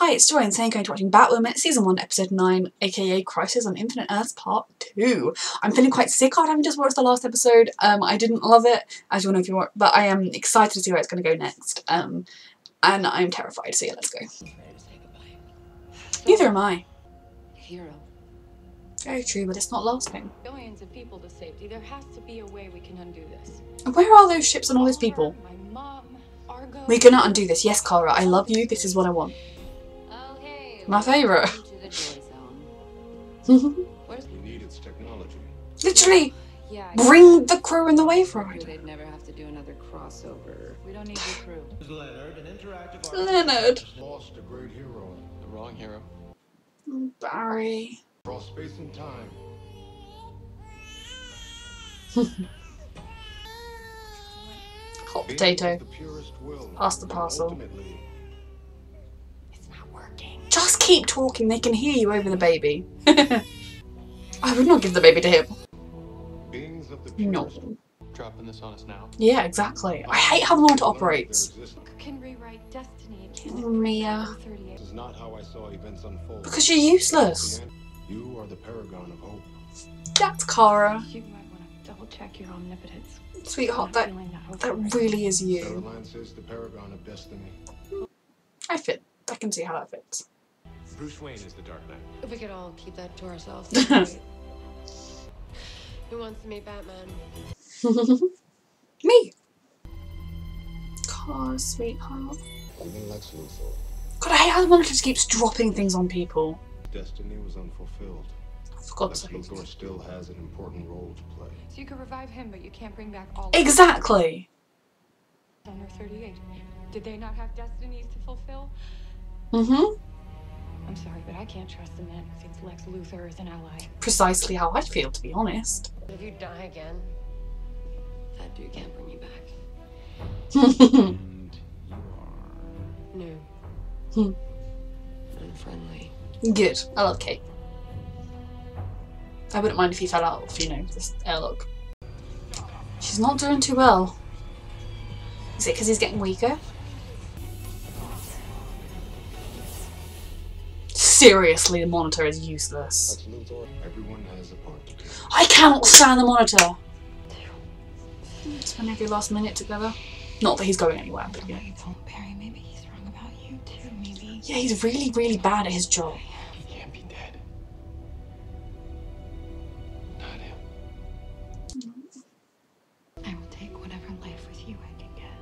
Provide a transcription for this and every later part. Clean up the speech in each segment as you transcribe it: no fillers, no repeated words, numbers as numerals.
Hi, it's Joy and saying going to watching Batwoman Season 1 Episode 9, aka Crisis on Infinite Earths Part 2. I'm feeling quite sick after having just watched the last episode. I didn't love it, as you all know if you want, but I am excited to see where it's going to go next. And I'm terrified, so yeah, let's go. Neither am I. Hero. Very true, but it's not lasting. Billions of people to safety. There has to be a way we can undo this. Where are those ships and all those people? My mom, Argo. We're gonna undo this. Yes, Kara, I love you. This is what I want. Oh, hey. My favourite. We need its technology. Literally, Yeah. bring the crew in the wave ride. They'd never have to do another crossover. We don't need your crew. Leonard, an interactive Leonard. lost a great hero. The wrong hero. Barry. Cross space and time. Hot potato. The purest will. Pass the parcel. Ultimately, It's not working. Just keep talking, they can hear you over the baby. I would not give the baby to him. beings of the No. purest. Dropping this on us now. Yeah, exactly. I hate how the monitor operates. Book can rewrite destiny. It can't. Mia. 38. This is not how I saw events unfold. Because you're useless. You are the paragon of hope. That's Kara. You might want to double check your omnipotence. Sweetheart, I'm that feeling hope. really is you. Caroline says the paragon of destiny. I fit. I can see how that fits. Bruce Wayne is the Dark Knight. If we could all keep that to ourselves. Who wants to meet Batman? Me. Kara, sweetheart. Even Lex Luthor. God, I hate how the monitor just keeps dropping things on people. Destiny was unfulfilled. For God's Lex sake. Luthor still has an important role to play. So you could revive him, but you can't bring back all. Exactly. Under 38. Did they not have destinies to fulfill? Mm-hmm. I'm sorry, but I can't trust a man who thinks Lex Luthor is an ally. Precisely how I feel, to be honest. If you die again, that dude can't bring you back. And you are... No. Unfriendly. Good. I love Kate. I wouldn't mind if he fell out of, you know, this airlock. She's not doing too well. Is it because he's getting weaker? Seriously, the monitor is useless. Lex Luthor, everyone has a part to play. I cannot stand the monitor! Spend every last minute together. Not that he's going anywhere, but yeah. Barry, maybe he's wrong about you too, maybe. Yeah, he's really, really bad at his job. He can't be dead. Not him. I will take whatever life with you I can get.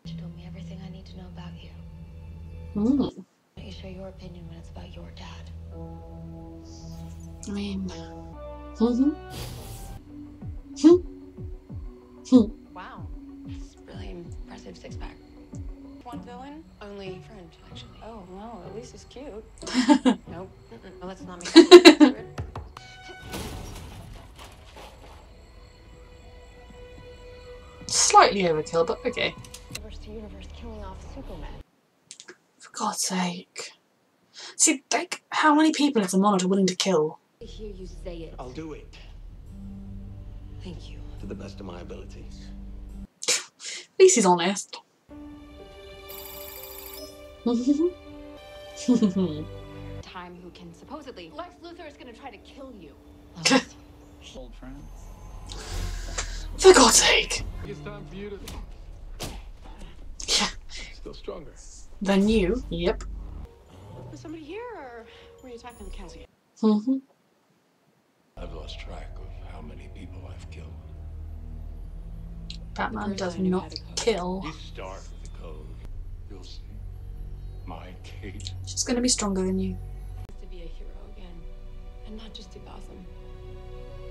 You told me everything I need to know about you. Mm. Why don't you share your opinion when it's about your dad? I mean... Wow. It's really impressive six-pack. One villain? Only friend, actually. Oh, no, at least he's cute. Nope. Well, let's not make that weird. Slightly overkill, but okay. Universe to universe, killing off Superman. For God's sake. See, like, how many people is the monitor willing to kill? I hear you say it. I'll do it. Thank you. To the best of my abilities. At least he's honest. Time who can supposedly. Lex Luthor is gonna try to kill you. Old friends. For God's sake. It's time for you to... Yeah. Still stronger. Then you, yep. Was somebody here, or were you attacking the county? I've lost track of how many people I've killed. Batman does not kill. You start with the code. You'll see. My Kate. She's gonna be stronger than you. To be a hero again, and not just to Gotham.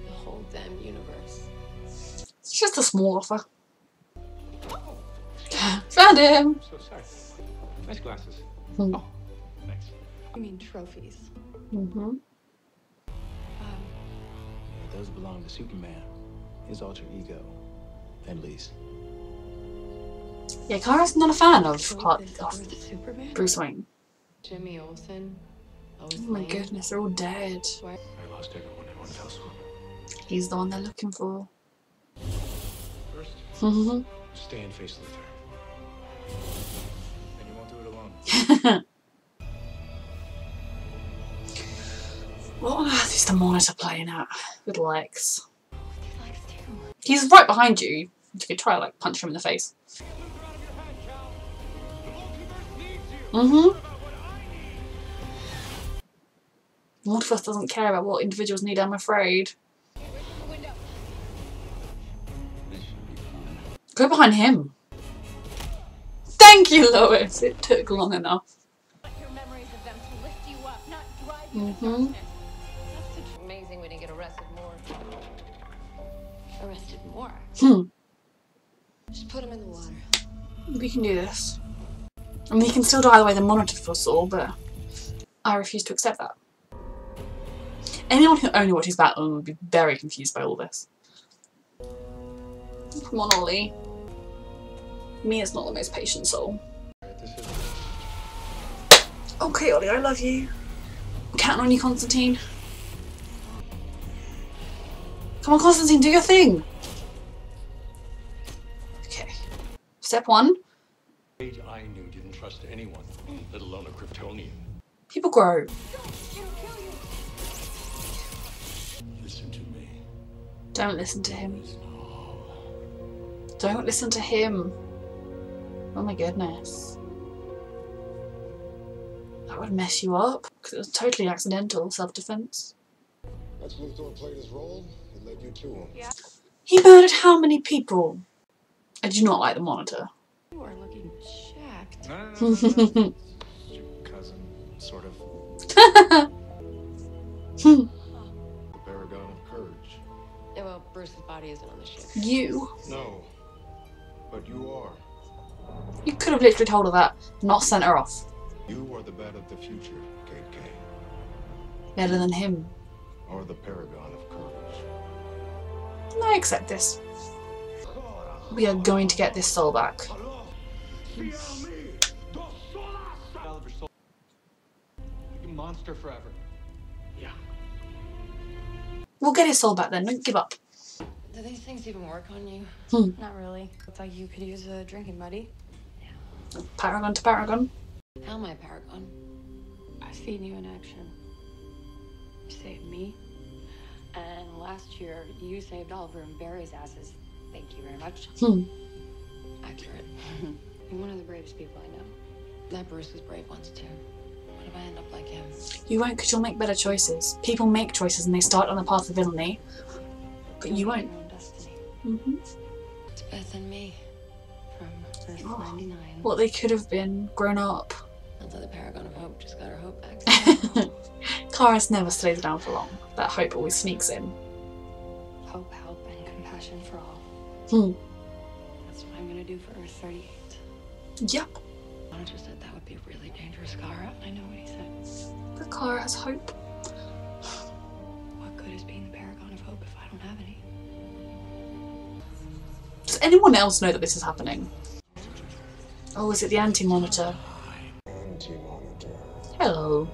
The whole damn universe. It's just a small offer. Found him! So sorry. Nice glasses. Hmm. Oh, thanks. You mean trophies? Mm-hmm. Those belong to Superman, his alter ego, at least. Yeah, Kara's not a fan of Superman? Bruce Wayne. Jimmy Olsen. Oh my goodness, they're all dead. I lost everyone in one fell swoop. He's the one they're looking for. First, Mm-hmm. stay and face Luthor. on. What on earth is the Monitor playing at with Lex? Lex too. He's right behind you. You could try to like punch him in the face. Morpheus doesn't care about what individuals need, I'm afraid. Go behind him. Thank you, Lois. It took long enough. Mm-hmm. That's such amazing when you get arrested more. Arrested more? Just put him in the water. We can do this. I mean, he can still die the way the Monitor foresaw, but I refuse to accept that. Anyone who only watches Batwoman would be very confused by all this. Come on, Ollie. Mia's not the most patient soul. Okay, Ollie, I love you. I'm counting on you, Constantine. Come on, Constantine, do your thing. Okay. Step 1. Age I knew didn't trust anyone, let alone a Kryptonian. People grow. Listen to me. Don't listen to him. Don't listen to him. Oh my goodness. That would mess you up, because it was totally accidental self-defense. Lex Luthor played his role, it led you to him. Yeah. He murdered how many people? I do not like the Monitor. You are looking jacked. No. Your cousin, sort of. The Paragon of Courage. Yeah, well, Bruce's body isn't on the ship. You. No, but you are. You could have literally told her that, not sent her off. You are the bat of the future, KK. Better than him. Or the Paragon of Courage. I accept this. We are going to get this soul back. Like a monster forever. Yeah. We'll get his soul back then, don't give up. Do these things even work on you? Not really. Looks like you could use a drinking buddy. Paragon to Paragon. How my Paragon? I've seen you in action. You saved me. And last year, you saved Oliver and Barry's asses. Thank you very much. Accurate. You're one of the bravest people I know. That Bruce was brave once too. What if I end up like him? You won't, because you'll make better choices. People make choices and they start on the path of villainy. But you won't. Your own destiny. It's Beth and me. From Earth 99. what they could have been, grown up. Until the Paragon of Hope just got her hope back. Karis never stays down for long. That hope always sneaks in. Hope, help, and compassion for all. That's what I'm gonna do for Earth 38. Yep. Monitor said that would be a really dangerous Kara. I know what he said. But Kara has hope. What good is being the Paragon of Hope if I don't have any? Does anyone else know that this is happening? Oh, is it the Anti-Monitor? Anti-Monitor. Hello.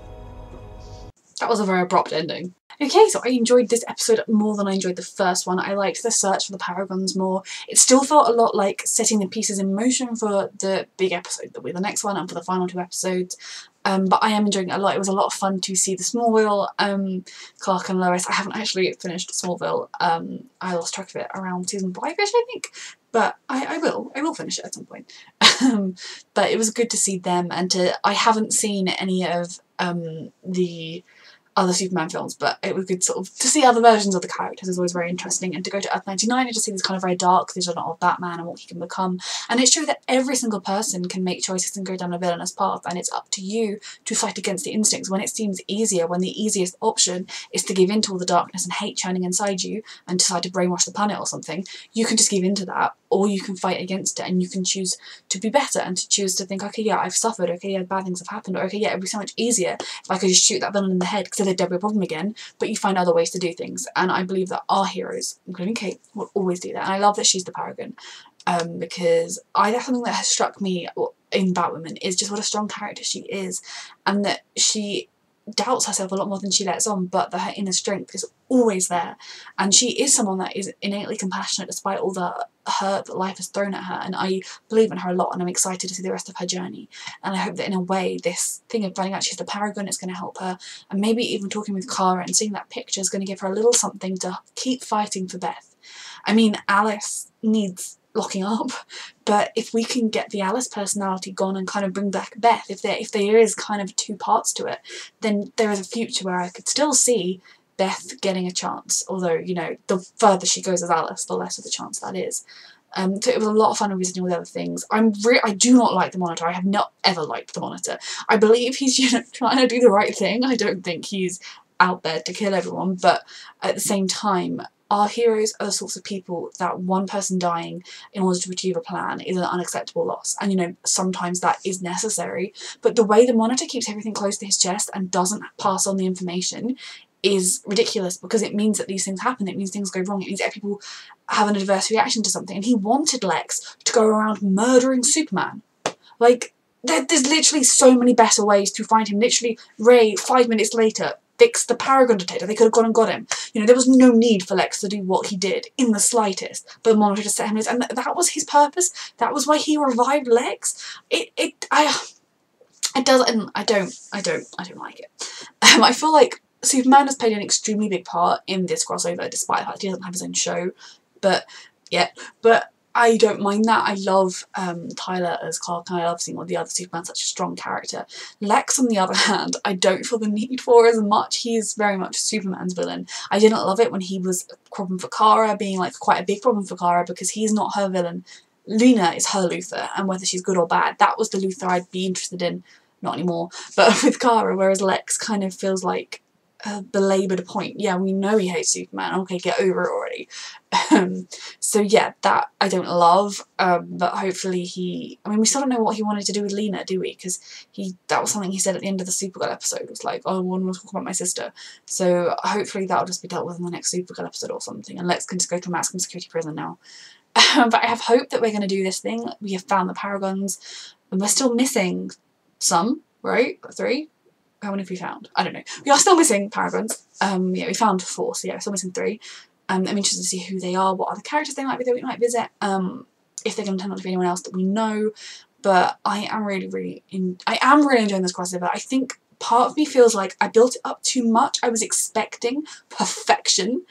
That was a very abrupt ending. Okay, so I enjoyed this episode more than I enjoyed the first one. I liked the search for the Paragons more. It still felt a lot like setting the pieces in motion for the big episode that will be the next one and for the final 2 episodes. But I am enjoying it a lot. It was a lot of fun to see the Smallville, Clark and Lois. I haven't actually finished Smallville. I lost track of it around season 5-ish, I think. But I will finish it at some point. But it was good to see them, and I haven't seen any of the other Superman films, but it was good sort of to see other versions of the characters is always very interesting, and to go to Earth 99 and to see this kind of very dark vision of Batman and what he can become. And it showed that every single person can make choices and go down a villainous path, and it's up to you to fight against the instincts when it seems easier, when the easiest option is to give in to all the darkness and hate churning inside you and decide to brainwash the planet or something. You can just give in to that, or you can fight against it, and you can choose to be better and to choose to think, okay, yeah, I've suffered, okay, yeah, bad things have happened, or okay, yeah, it'd be so much easier if I could just shoot that villain in the head because they'd never be a problem again. But you find other ways to do things, and I believe that our heroes, including Kate, will always do that. And I love that she's the Paragon, because that's something that has struck me in Batwoman, is just what a strong character she is, and that she doubts herself a lot more than she lets on, but that her inner strength is always there, and she is someone that is innately compassionate despite all the hurt that life has thrown at her, and I believe in her a lot, and I'm excited to see the rest of her journey. And I hope that in a way this thing of finding out she's the Paragon is going to help her, and maybe even talking with Kara and seeing that picture is going to give her a little something to keep fighting for Beth. I mean, Alice needs locking up, but if we can get the Alice personality gone and kind of bring back Beth, if there is kind of two parts to it, then there is a future where I could still see Beth getting a chance, although, you know, the further she goes as Alice, the less of the chance that is. So it was a lot of fun revisiting all the other things. I do not like the Monitor. I have not ever liked the Monitor. I believe he's, you know, trying to do the right thing. I don't think he's out there to kill everyone, but at the same time, our heroes are the sorts of people that one person dying in order to achieve a plan is an unacceptable loss. And, you know, sometimes that is necessary. But the way the Monitor keeps everything close to his chest and doesn't pass on the information is ridiculous, because it means that these things happen. It means things go wrong. It means that people have an adverse reaction to something. And he wanted Lex to go around murdering Superman. Like, there's literally so many better ways to find him. Literally, Ray, 5 minutes later, fixed the Paragon detector. They could have gone and got him. You know, there was no need for Lex to do what he did in the slightest. But the Monitor just set him loose, and that was his purpose. That was why he revived Lex. I don't like it. I feel like Superman has played an extremely big part in this crossover, despite the fact he doesn't have his own show. But I don't mind that. I love Tyler as Clark, and I love seeing all the other Superman, such a strong character. Lex, on the other hand, I don't feel the need for as much. He is very much Superman's villain. I didn't love it when he was a problem for Kara, being like quite a big problem for Kara, because he's not her villain. Lena is her Luthor, and whether she's good or bad, that was the Luthor I'd be interested in. Not anymore. But with Kara, whereas Lex kind of feels like a belaboured point. Yeah, we know he hates Superman. Okay, get over it already. So yeah, that I don't love. But hopefully I mean, we still don't know what he wanted to do with Lena, do we? Because that was something he said at the end of the Supergirl episode. It was like, oh, I want to talk about my sister. So hopefully that'll just be dealt with in the next Supergirl episode or something. And Lex can just go to a maximum security prison now. But I have hope that we're going to do this thing. We have found the Paragons, and we're still missing some, right? 3? How many have we found? I don't know. We are still missing Paragons. Yeah, we found 4, so yeah, we're still missing 3. I'm interested to see who they are, what other characters they might be that we might visit, if they're going to turn out to be anyone else that we know. But I am really enjoying this crossover. I think part of me feels like I built it up too much. I was expecting perfection,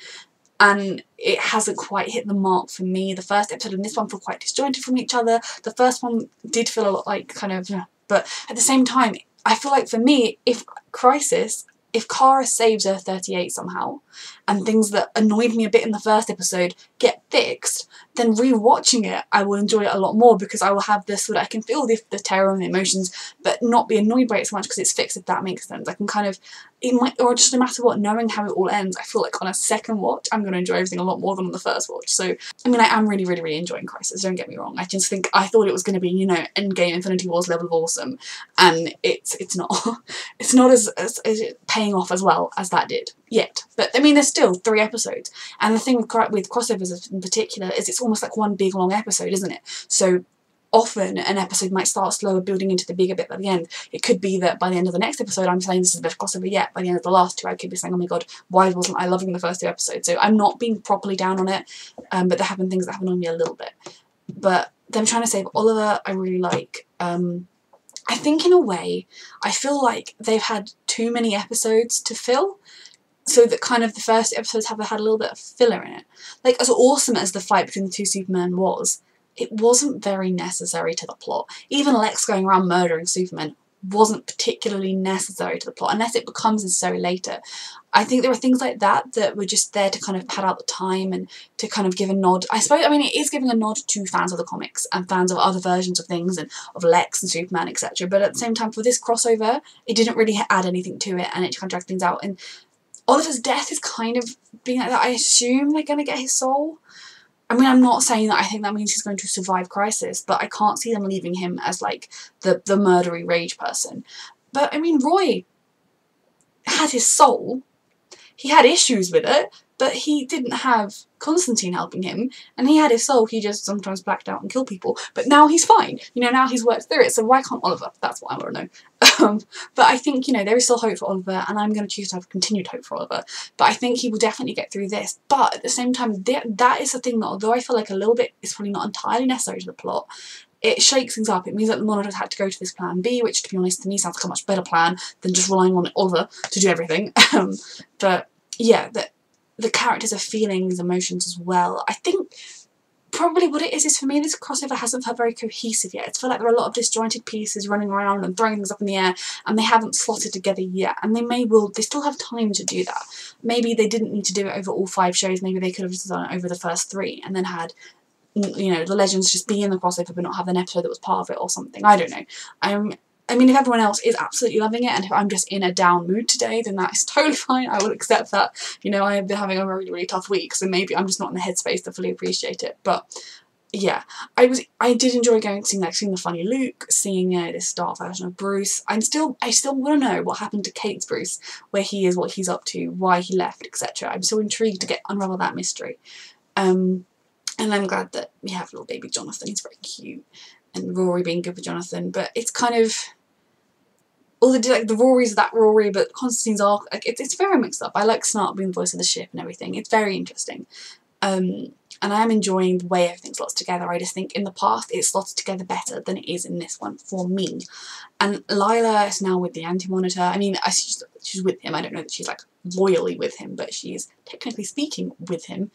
and it hasn't quite hit the mark for me. The first episode and this one feel quite disjointed from each other. The first one did feel a lot like kind of, but at the same time, I feel like for me, if Kara saves Earth 38 somehow, and things that annoyed me a bit in the first episode get fixed, then rewatching it, I will enjoy it a lot more, because I will have this so that I can feel the terror and the emotions, but not be annoyed by it so much because it's fixed, if that makes sense. I can kind of, or just no matter what, knowing how it all ends, I feel like on a second watch, I'm going to enjoy everything a lot more than on the first watch. So, I mean, I am really enjoying Crisis, don't get me wrong. I just think, I thought it was going to be, you know, Endgame Infinity Wars level of awesome, and it's not. It's not as paying off as well as that did, yet. But, I mean, there's still 3 episodes, and the thing with crossovers in particular is it's almost like one big long episode, isn't it? So often an episode might start slower, building into the bigger bit by the end. It could be that by the end of the next episode I'm saying this is the best crossover yet. By the end of the last 2 I could be saying, oh my god, why wasn't I loving the first 2 episodes? So I'm not being properly down on it, but there have been things that have annoyed me a little bit. But them trying to save Oliver, I really like. I think in a way, I feel like they've had too many episodes to fill, so that kind of the first episodes have had a little bit of filler in it. Like, as awesome as the fight between the 2 Supermen was, it wasn't very necessary to the plot. Even Lex going around murdering Superman wasn't particularly necessary to the plot, unless it becomes necessary later. I think there were things like that that were just there to kind of pad out the time and to kind of give a nod. I suppose, I mean, it is giving a nod to fans of the comics and fans of other versions of things and of Lex and Superman, etc. But at the same time, for this crossover, it didn't really add anything to it, and it kind of dragged things out. And Oliver's death is kind of being like that. I assume they're going to get his soul. I mean, I'm not saying that I think that means he's going to survive Crisis, but I can't see them leaving him as, like, the murdery rage person. But, I mean, Roy had his soul. He had issues with it, but he didn't have Constantine helping him, and he had his soul, he just sometimes blacked out and killed people, but now he's fine, you know, now he's worked through it, so why can't Oliver? That's what I want to know. But I think, you know, there is still hope for Oliver, and I'm going to choose to have continued hope for Oliver, but I think he will definitely get through this. But at the same time, that is the thing that, although I feel like a little bit is probably not entirely necessary to the plot, it shakes things up. It means that the monitors had to go to this plan B, which, to be honest, to me sounds like a much better plan than just relying on Oliver to do everything. But yeah, the characters are feeling these emotions as well. I think probably what it is for me, this crossover hasn't felt very cohesive yet. It's felt like there are a lot of disjointed pieces running around and throwing things up in the air, and they haven't slotted together yet. And they still have time to do that. Maybe they didn't need to do it over all 5 shows. Maybe they could have just done it over the first 3 and then had, you know, the Legends just be in the crossover but not have an episode that was part of it or something. I don't know. I mean, if everyone else is absolutely loving it, and if I'm just in a down mood today, then that is totally fine. I will accept that. You know, I have been having a really, really tough week, so maybe I'm just not in the headspace to fully appreciate it. But yeah, I did enjoy going seeing the funny Luke, seeing this dark version of Bruce. I still want to know what happened to Kate's Bruce, where he is, what he's up to, why he left, etc. I'm so intrigued to unravel that mystery. And I'm glad that we have little baby Jonathan. He's very cute. And Rory being good with Jonathan, but it's kind of all the Rory's that Rory, but Constantine's arc, like, it's very mixed up. I like Snart being the voice of the ship and everything. It's very interesting, and I am enjoying the way everything slots together. I just think in the past it slotted together better than it is in this one for me. And Lila is now with the Anti-Monitor. I mean, she's with him. I don't know that she's like loyally with him, but she's technically speaking with him.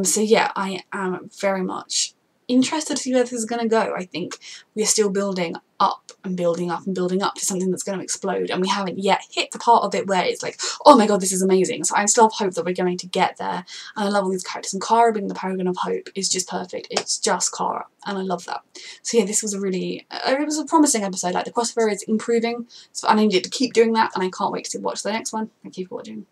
So yeah, I am very much interested to see where this is going to go. I think we are still building up and building up and building up to something that's going to explode, and we haven't yet hit the part of it where it's like, oh my god, this is amazing. So I still have hope that we're going to get there, and I love all these characters, and Kara being the paragon of hope is just perfect. It's just Kara, and I love that. So yeah, this was it was a promising episode. Like, the crossover is improving, so I need it to keep doing that, and I can't wait to watch the next one. Thank you for watching.